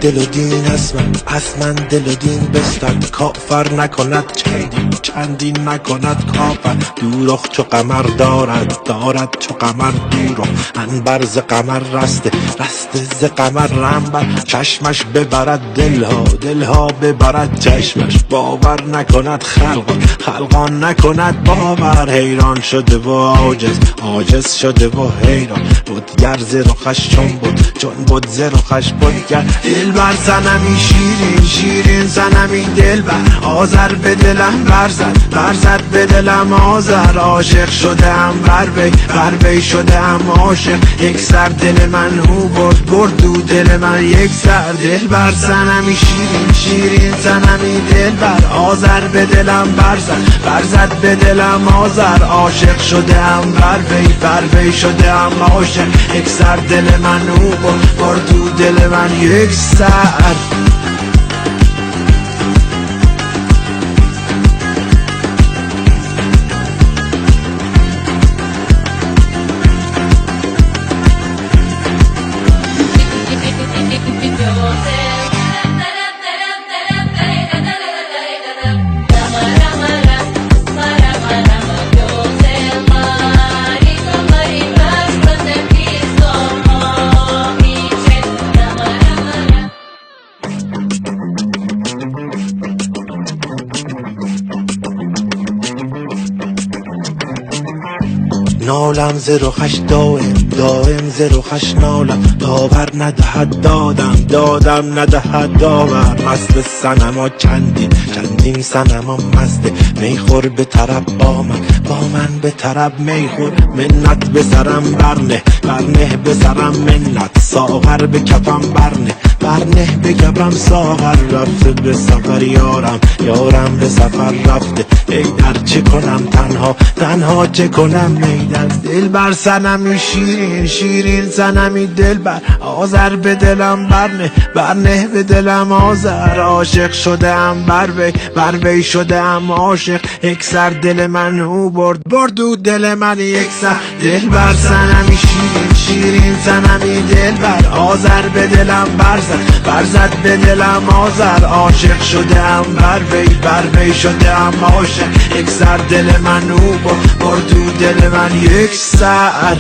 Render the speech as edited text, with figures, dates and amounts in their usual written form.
دل و دین از من دل و دین بستد. کافر نکند چندین نکند کافر. دوروخ چو قمر دارد چو قمر دوروخ. انبر ز قمر رسته ز قمر رنبر. چشمش ببرد دلها ببرد چشمش. باور نکند خلقان نکند باور. حیران شده و عاجز شده و حیران. بودگر ز رخش چون بود ز رخش بودگر. دلبر زنمی شیرین زنمی دلبر. آذر به دلم برزد به دلم آذر. عاشق شدم بر وی شدم عاشق. یک سر دل من او برد دو دل من یک سر. دلبر زنمی شیرین زنمی دلبر. آذر به دلم برزد به دلم آذر. عاشق شدم بر وی شدم عاشق. یک سر دل من او برد دو دل من یک سر. نالم ز رخش دائم ز رخش نالم. داور ندهد دادم ندهد داور. مست صنما چندین صنما مسته. میخور به طرب با من به طرب میخور. منت به سرم برنه به سرم منت. ساغر به کفم برنه به کفم ساغر. رفته به سفر یارم به سفر رفته. ای در چه کنم تنها چه کنم میدن. دلبر صنمی شیرین صنمی دلبر. آذر به دلم برنه به دلم آذر. عاشق شدم بر وی شدم عاشق. یک سر دل من او برد دو دل من یک سر. دلبر صنمی شیرین صنمی دلبر. آذر به دلم برزد به دلم آذر. عاشق شدم بر وی شدم عاشق. یک سر دل من او برد دو دل من یک سر.